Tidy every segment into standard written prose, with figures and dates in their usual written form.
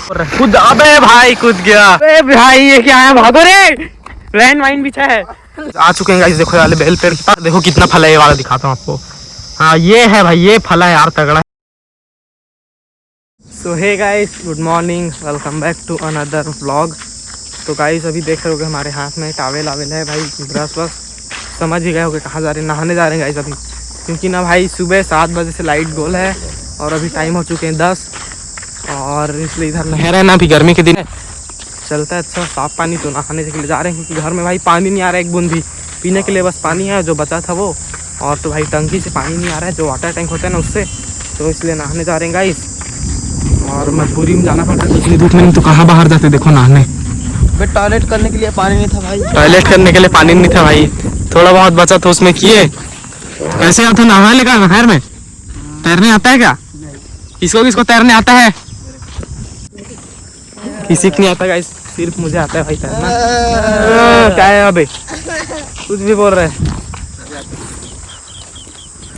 कूद, अबे भाई कूद गया। अबे भाई ये क्या है, भागो रे। लैंड माइन बिछा है। आ चुके हैं गाइस, देखो वाले बेल पेड़ के पास देखो कितना फल है, ये वाला दिखाता हूँ आपको। हाँ ये है भाई, ये फल है यार तगड़ा। So hey guys, good morning, welcome back to another vlog. तो गाइस अभी देख रहे होगे हमारे हाथ में टावेल आवेल है भाई, ब्रश वश समझ ही गए होगे कहाँ जा रहे हैं, नहाने जा रहे हैं गाइस अभी। क्योंकि ना भाई सुबह 7 बजे से लाइट गोल है और अभी टाइम हो चुके हैं 10, और इसलिए इधर नहर है ना, अभी गर्मी के दिन है, चलता है अच्छा साफ पानी, तो नहाने के लिए जा रहे हैं। क्योंकि घर में भाई पानी नहीं आ रहा है एक बूंद भी, पीने के लिए बस पानी है जो बचा था वो, और तो भाई टंकी से पानी नहीं आ रहा है, जो वाटर टैंक होता है ना उससे, तो इसलिए नहाने जा रहे हैं गाइस। और मजबूरी में जाना पड़ता है, इतनी धूप में तो कहाँ बाहर जाते देखो नहाने। टॉयलेट करने के लिए पानी नहीं था भाई, टॉयलेट करने के लिए पानी नहीं था भाई, थोड़ा बहुत बचा था उसमें किए। कैसे आता नहा लेगा नहर में? तैरने आता है क्या? किसको किसको तैरने आता है? किसी को नहीं आता गाइस, सिर्फ मुझे आता है भाई तैरना। क्या है अबे, कुछ भी बोल रहे हैं।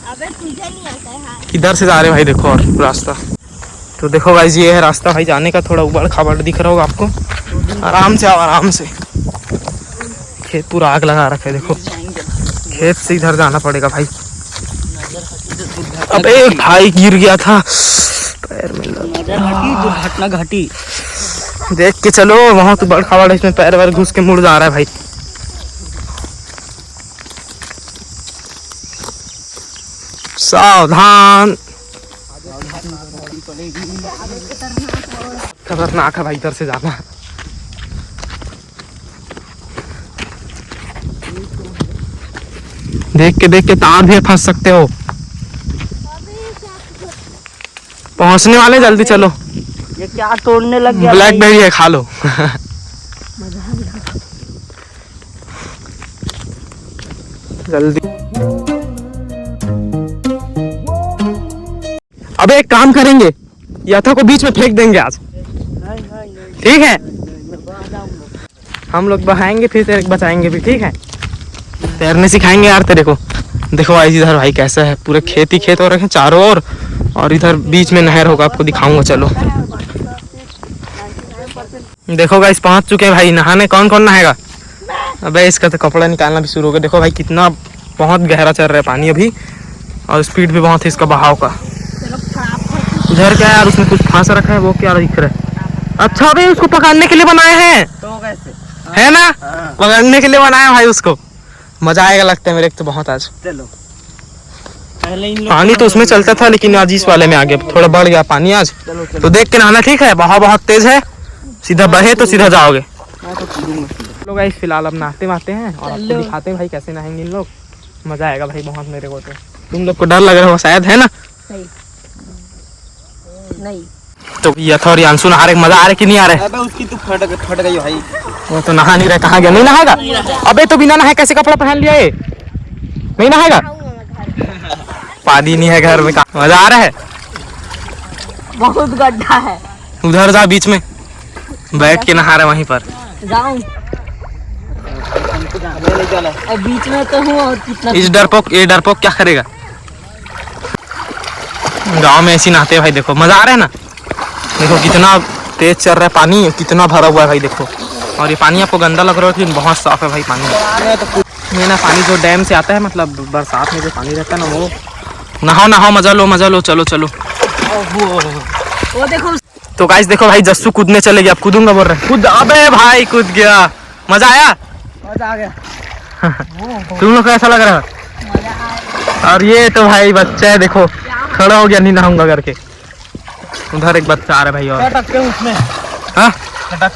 अबे तुझे नहीं आता है। किधर से जा रहे भाई देखो, और रास्ता तो देखो गाइस, ये है रास्ता भाई जाने का, थोड़ा उबड़ खाबड़ दिख रहा होगा आपको। आराम से आओ, आराम से। खेत पूरा आग लगा रखा है देखो, खेत से इधर जाना पड़ेगा भाई। अबे भाई गिर गया था पैर में, दुर्घटना घटी। देख के चलो, वहां तो बड़ खाबड़, इसमें पैर वैर घुस के मुड़ जा रहा है भाई। सावधान, खतरनाक है भाई इधर से जाना। देख के तार भी फंस सकते हो। पहुंचने वाले, जल्दी चलो। ये क्या तोड़ने लग गया? ब्लैकबेरी है, खा लो। जल्दी। अबे एक काम करेंगे, यथा को बीच में फेंक देंगे आज, ठीक है? हम लोग बहाएंगे फिर तेरे बचाएंगे भी, ठीक है? तैरने सिखाएंगे यार तेरे को। देखो भाई इधर भाई कैसा है, पूरे खेत ही खेत हो रखे हैं चारों ओर, और इधर बीच में नहर होगा, आपको दिखाऊंगा चलो। देखो गाइस पहुंच चुके हैं भाई नहाने। कौन कौन नहाएगा? अबे इसका तो कपड़ा निकालना भी शुरू हो गया। देखो भाई कितना बहुत गहरा चल रहा है पानी अभी, और स्पीड भी बहुत है इसका बहाव का। इधर क्या है यार, उसमें कुछ फांस रखा है, वो क्या दिख रहा है? अच्छा भाई उसको पकड़ने के लिए बनाए हैं, तो कैसे है ना? पकड़ने के लिए बनाया भाई उसको। मजा आएगा लगता है मेरे को तो बहुत आज। चलो, पहले इन पानी तो उसमें चलता था, लेकिन आज इस वाले में आ गया, थोड़ा बढ़ गया पानी आज। तो देख के नहाना, ठीक है? बहाव बहुत तेज है, सीधा बहे तो सीधा जाओगे। लोग गाइस फिलहाल अब नहाते मारते हैं और आपको दिखाते हैं भाई कैसे नहाएंगे इन लोग। मजा आएगा भाई बहुत मेरे को तो। तुम लोग को डर लग रहा होगा शायद, है ना? नहीं तो यथा और यांशु नहा रहे, मजा आ रहा है कि नहीं आ रहा है? अबे उसकी तो फट गई भाई। वो तो नहा नहीं रहा, कहाँ गया? नहीं नहाएगा? अबे तो बिना नहाए कैसे कपड़ा पहन लिया ये? नहीं नहाएगा? पानी नहीं है घर में, मजा आ रहा है? बहुत गड्ढा है, उधर जा बीच में बैठ के नहा रहा है वहीं पर। जाऊं? अब बीच में तो हूँ, और कितना इस डरपोक, ये डरपोक क्या करेगा? गांव में ऐसी नहाते हैं भाई, देखो मजा आ रहा है ना? देखो कितना तेज चल रहा है पानी, कितना भरा हुआ है भाई देखो। और ये पानी आपको गंदा लग रहा है लेकिन बहुत साफ है भाई पानी। ये ना पानी जो डैम से आता है, मतलब बरसात में जो पानी रहता है ना, वो नहाओ नहाओ, मजा लो मजा लो, चलो चलो। वो देखो। तो गाइस देखो भाई जस्सू कूदने चले गया, अब कूदूंगा बोल रहा है, कूद। अबे भाई कूद गया, मजा आया? मजा आ गया। तुम लोग को ऐसा लग रहा है? और ये तो भाई बच्चा है देखो, खड़ा हो गया नहीं नहाऊंगा करके। उधर एक बच्चा आ रहा है भाई, और लटकते हैं उसमें। हाँ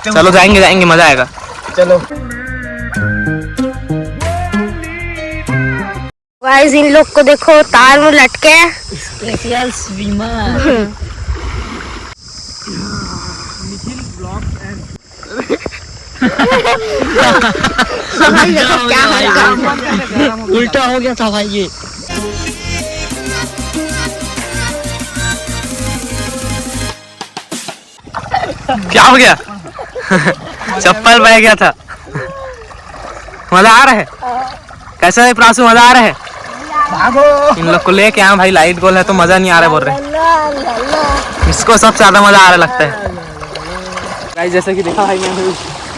चलो जाएंगे जाएंगे, मजा आएगा, चलो। गाइस इन लोग को देखो, तार में लटके स्पेशल स्विमर। क्या होगा? उल्टा हो गया था भाई ये। क्या हो गया? चप्पल बह गया था। मजा आ रहा है? कैसा है प्रासु, मजा आ रहा है? भागो। इन लोग को लेके आए भाई, लाइट गोल है तो मजा नहीं आ रहा है बोल रहे। इसको सबसे ज्यादा मजा आ रहा लगता है। गाइस जैसे कि देखा भाई मैं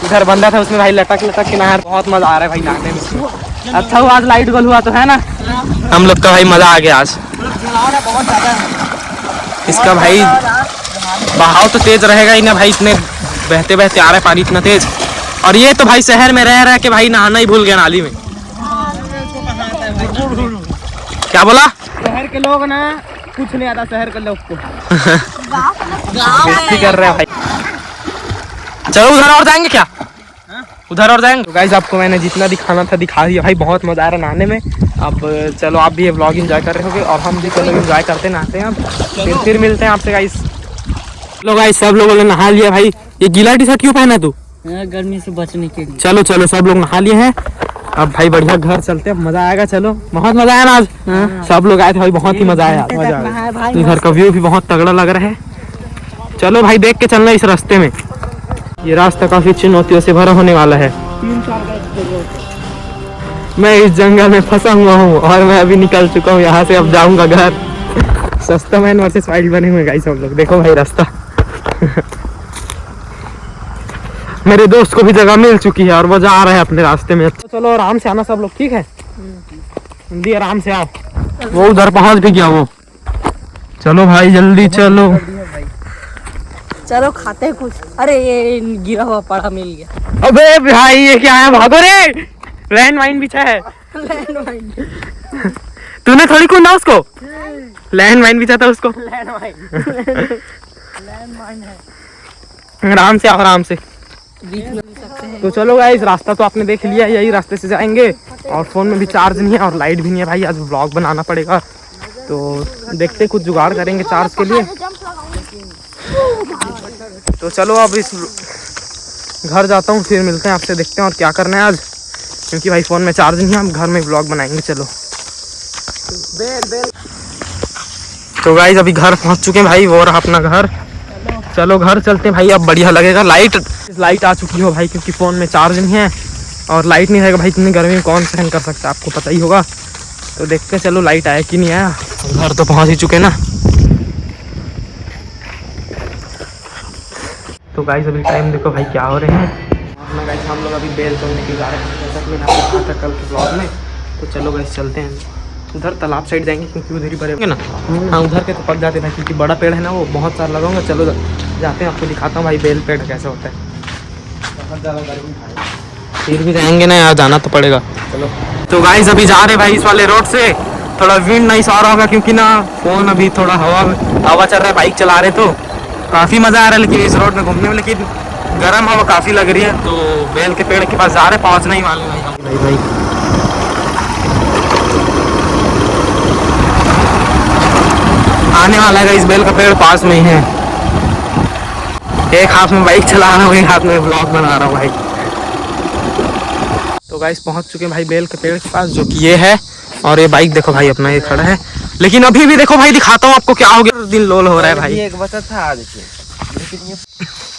इधर बंदा था उसमें भाई लटक लटक के नहा, बहुत मजा आ रहा है भाई नहाने में। अच्छा हुआ आज लाइट गोल हुआ तो है ना, हम लोग का भाई मजा आ गया आज। इसका भाई बहाव तो तेज रहेगा ही ना भाई, इतने बहते बहते आ रहा है पानी इतना तेज। और ये तो भाई शहर में रह रहा के भाई नहाना ही भूल गया नाली में। क्या बोला? शहर के लोग ना कुछ नहीं आता शहर के लोग को। बेइज्जती कर रहे हैं भाई। चलो उधर और जाएंगे क्या? उधर और जाएंगे। तो गाइस आपको मैंने जितना दिखाना था दिखा दिया भाई, बहुत मजा आ रहा नहाने में। अब चलो आप भी ये व्लॉग एंजॉय कर रहे होगे और हम भी चलो एंजॉय करते नहाते हैं। अब फिर मिलते हैं आपसे गाइस। लो गाइस सब लोगों ने नहा लिया भाई। ये गीला टी शर्ट क्यों पहना तू? गर्मी से बचने के लिए। चलो चलो सब लोग नहा लिए हैं, अब भाई बढ़िया घर चलते हैं, मजा आएगा। चलो बहुत मजा आया ना आज, सब लोग आए थे भाई, बहुत ही मजा आया। इधर का व्यू भी बहुत तगड़ा लग रहा है। चलो भाई देख के चलना इस रास्ते में, ये रास्ता काफी चुनौतियों से भरा होने वाला है। मैं इस जंगल में फंसा हुआ हूँ और मैं अभी निकल चुका हूँ यहाँ से, अब जाऊंगा घर। सस्ता मैन वर्सेस वाइल्ड बने हुए गाइस सब लोग। देखो भाई रास्ता मेरे दोस्त को भी जगह मिल चुकी है और वो जा रहा है अपने रास्ते में। तो चलो आराम से आना सब लोग, ठीक है? जल्दी आराम से आओ। वो उधर पहुंच भी गया वो। चलो भाई जल्दी चलो। चलो खाते हैं कुछ। अरे ये गिरा हुआ पड़ा मिल गया। अबे भाई ये क्या है, भागो रे। लैंड माइन बिछा है। तूने थोड़ी कूदा उसको, लैंड माइन बिछा था उसको। आराम से आओ आराम से। तो चलो गाइस रास्ता तो आपने देख लिया, यही रास्ते से जाएंगे। और फोन में भी चार्ज नहीं है और लाइट भी नहीं है भाई, आज व्लॉग बनाना पड़ेगा। तो देखते कुछ जुगाड़ करेंगे चार्ज के लिए। तो चलो अब इस घर जाता हूँ, फिर मिलते हैं आपसे, देखते हैं और क्या करना है आज, क्योंकि भाई फ़ोन में चार्ज नहीं है। हम घर में व्लॉग बनाएंगे। चलो तो गाइस अभी घर पहुँच चुके हैं भाई, वो रहा अपना घर। चलो घर चलते हैं भाई, अब बढ़िया लगेगा। लाइट आ चुकी हो भाई, क्योंकि फ़ोन में चार्ज नहीं है और लाइट नहीं रहेगा भाई इतनी गर्मी में कौन सहन कर सकता है, आपको पता ही होगा। तो देखते हैं चलो लाइट आया कि नहीं आया। घर तो पहुँच ही चुके ना। तो गाइस अभी टाइम देखो भाई क्या हो रहे हैं। अपना गाइस हम लोग अभी बेल तोड़ने के जा रहे हैं, जैसा कि मैंने आपको कहा था कल के ब्लॉग में। तो चलो गाइस चलते हैं उधर तालाब साइड जाएंगे, क्योंकि उधर ही बड़े होंगे ना। हाँ उधर के तो पक जाते भाई, क्योंकि बड़ा पेड़ है ना, वो बहुत सारा लगाऊंगा। चलो जाते हैं, आपको दिखाता हूँ भाई बेल पेड़ कैसे होता है। बहुत ज़्यादा गर्मी है, फिर भी जाएंगे ना यार, जाना तो पड़ेगा। चलो तो गाइस अभी जा रहे भाई इस वाले रोड से। थोड़ा विंड नहीं आ रहा होगा, क्योंकि ना फ़ोन अभी थोड़ा हवा चल रहा है, बाइक चला रहे तो काफ़ी मज़ा आ रहा है लेकिन इस रोड में घूमने में। लेकिन गर्म हवा काफ़ी लग रही है। तो बेल के पेड़ के पास जा रहे, पहुँचना ही वाले भाई। भाई आने वाला है इस बेल का पेड़ पास में ही है। एक हाथ में बाइक चला रहा हूँ, एक हाथ में व्लॉग बना रहा हूँ भाई। तो गाइस पहुँच चुके हैं भाई बेल के पेड़ के पास, जो कि ये है। और ये बाइक देखो भाई अपना ये खड़ा है, लेकिन अभी भी देखो भाई दिखाता हूँ आपको क्या हो गया। दिन लोल हो रहा है भाई। एक बचा था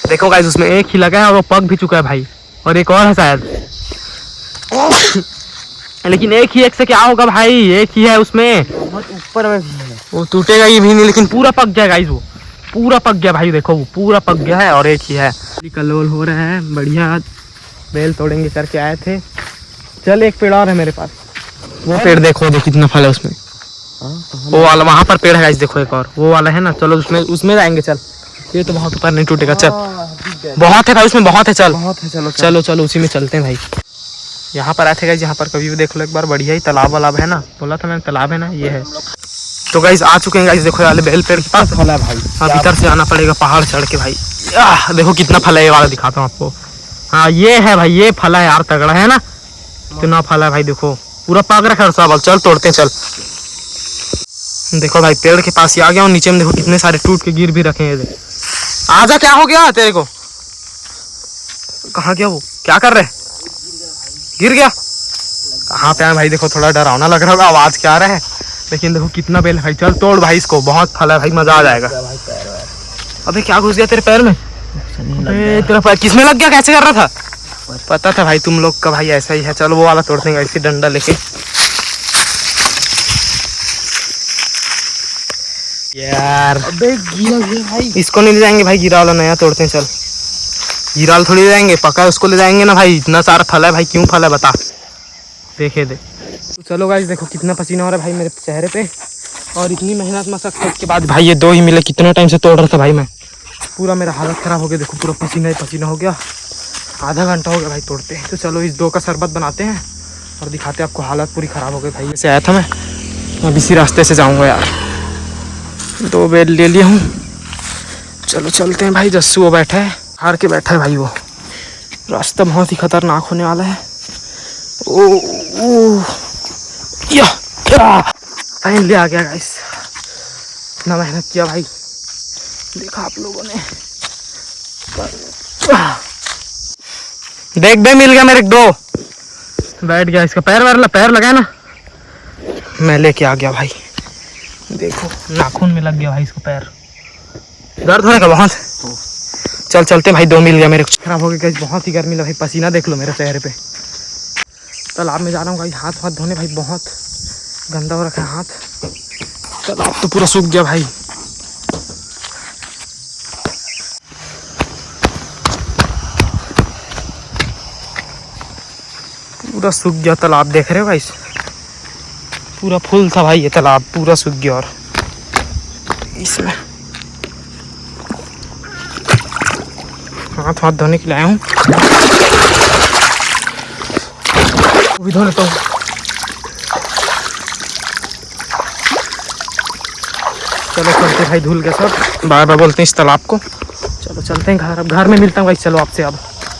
देखो गाइस उसमें एक ही लगा है और वो पक भी चुका है भाई, और एक और है शायद। लेकिन एक से क्या होगा भाई, एक ही है उसमें, बहुत ऊपर में भी है। वो टूटेगा ये भी नहीं, लेकिन पूरा पक गया गाइस। वो पूरा पक गया भाई, देखो वो पूरा पक गया है और एक ही है। कलोल हो रहा है बढ़िया, बेल तोड़ेंगे करके आए थे। चल एक पेड़ और है मेरे पास, वो पेड़ देखो कितना फल है उसमें। वो वाला वहाँ पर पेड़ है गाइस, देखो एक और वो वाला है ना। चलो उसमें जाएंगे। चल ये तो बहुत ऊपर नहीं टूटेगा। चल बहुत है भाई उसमें, बहुत है। चल चलो चलो उसी में चलते हैं भाई। यहाँ पर आए थे गाइस, यहाँ पर कभी भी देख लो एक बार, बढ़िया ही तालाब वालाब है ना। बोला था मैंने तालाब है ना, ये है। तो गाइस आ चुके हैं गाइस, देखो वाले बेल पेड़ के पास फल है भाई। हाँ भीतर से आना पड़ेगा पहाड़ चढ़ के भाई। देखो कितना फल है, ये वाला दिखाता हूँ आपको। हाँ ये है भाई, ये फल है यार, तगड़ा है ना, कितना फल है भाई। देखो पूरा पक रखा है सब। चल तोड़ते हैं चल। देखो भाई पेड़ के पास ही आ गया हूँ, नीचे में देखो कितने सारे टूट के गिर भी रखे हैं। आजा, क्या हो गया तेरे को? कहाँ गया वो, क्या कर रहे? गिर गया? कहाँ पे आए भाई? देखो थोड़ा डरावना लग रहा होगा, आवाज क्या आ रहा है, लेकिन देखो कितना बेल भाई। चल तोड़ भाई इसको, बहुत फल है भाई, मजा आ जाएगा। अबे क्या घुस गया तेरे पैर में? तेरा पैर किसमें लग गया? कैसे कर रहा था? पता था भाई तुम लोग का भाई ऐसा ही है। चलो वो वाला तोड़ देंगे ऐसी डंडा लेके। यार अबे गिरा भाई, इसको नहीं ले जाएंगे भाई, गिरा वाला नया तोड़ते हैं। चल हीराल थोड़ी ले जाएंगे, पका उसको ले जाएंगे ना भाई। इतना सारा फल है भाई, क्यों फल है बता, देखे दे। तो चलो गाइस देखो कितना पसीना हो रहा है भाई मेरे चेहरे पे, और इतनी मेहनत मशक्कत के बाद भाई ये 2 ही मिले। कितना टाइम से तोड़ रहा था भाई मैं, पूरा मेरा हालत ख़राब हो गया। देखो पूरा पसीना ही पसीना हो गया, आधा घंटा हो गया भाई तोड़ते हैं। तो चलो इस 2 का शरबत बनाते हैं और दिखाते हैं आपको। हालत पूरी ख़राब हो गई भाई। ऐसे आया था मैं, अब इसी रास्ते से जाऊँगा यार। 2 बेल ले लिया हूँ, चलो चलते हैं भाई। जस्सू वो बैठा है, हार के बैठा है भाई। वो रास्ता बहुत ही खतरनाक होने वाला है। ओ या फाइनली आ गया गाइस। इतना मेहनत किया भाई, देखा आप लोगों ने। देख बे मिल गया मेरे 2। बैठ गया, इसका पैर लगा ना, मैं लेके आ गया भाई। देखो नाखून में लग गया भाई इसको पैर, दर्द होने का बहुत। चल चलते भाई, 2 मिल गया मेरे को। खराब हो गया गाइस, बहुत ही गर्मी लग भाई, पसीना देख लो मेरे चेहरे पे। तालाब में जा रहा हूँ भाई, हाथ धोने भाई, बहुत गंदा हो रखा है हाथ। तालाब तो पूरा सूख गया भाई। पूरा सूख गया तालाब, देख रहे हो गाइस, पूरा फुल था भाई ये तालाब, पूरा सूख गया। और इसमें हाथ धोने के लिए आया हूँ, वो भी धो लेता हूँ। चलो चलते भाई, धुल गया सब, बार बार बोलते हैं इस तालाब को। चलो चलते हैं घर, अब घर में मिलता हूँ भाई। चलो आपसे अब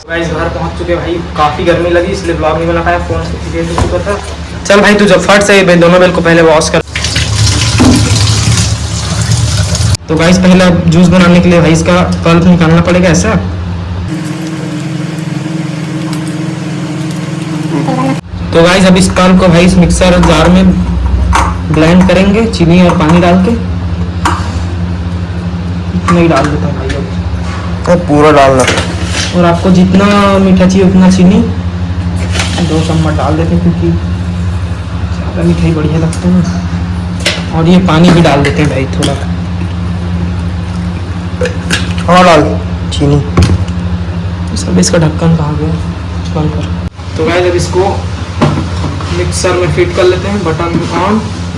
गाइस घर पहुँच चुके भाई, काफ़ी गर्मी लगी इसलिए ब्लॉग नहीं बना पाया, फ़ोन से दे चुका था। चल भाई तू जब फट से दोनों बेल को पहले वॉश कर। तो गाइस पहले जूस बनाने के लिए भाई इसका पल्प निकालना पड़ेगा ऐसा। तो गाइस अब इस पल्प को भाई इस मिक्सर जार में ब्लेंड करेंगे, चीनी और पानी डाल के। इतना ही डाल देता हूँ भाई अब, पूरा डालना। और आपको जितना मीठा चाहिए उतना चीनी 2 चम्मच डाल देते हैं, क्योंकि ज़्यादा मिठाई बढ़िया लगता है ना। और ये पानी भी डाल देते हैं भाई थोड़ा। हाँ डाल चीनी। सब इसका ढक्कन कहाँ गया, बंद कर। तो गाइस अब इसको मिक्सर में फिट कर लेते हैं, बटन ऑन।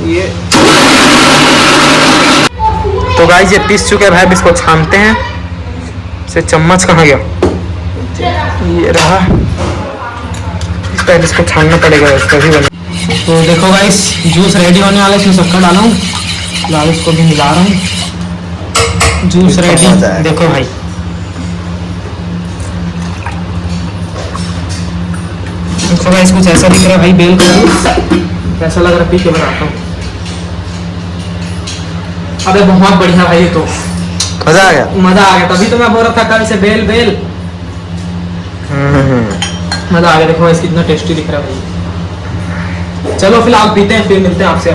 ये तो गाइस ये पीस चुके हैं भाई, अब इसको छानते हैं। से चम्मच कहाँ गया, ये रहा। पहले इसको छानना पड़ेगा तभी बने। तो देखो गाइस जूस रेडी होने वाला है, इसमें शक्कर डाला हूँ, फिलहाल इसको भी मिला रहा हूँ। जूस रेडी देखो भाई। देखो गाइस कुछ ऐसा दिख रहा है भाई, बेल का जूस कैसा लग रहा है, पी के बताता हूँ। अबे बहुत बढ़िया भाई, ये तो मजा आ गया। तभी तो मैं बोल रहा था कल से बेल मजा आ गया। देखो गाइस कितना टेस्टी दिख रहा है भाई। चलो फिलहाल पीते हैं, फिर मिलते हैं आपसे।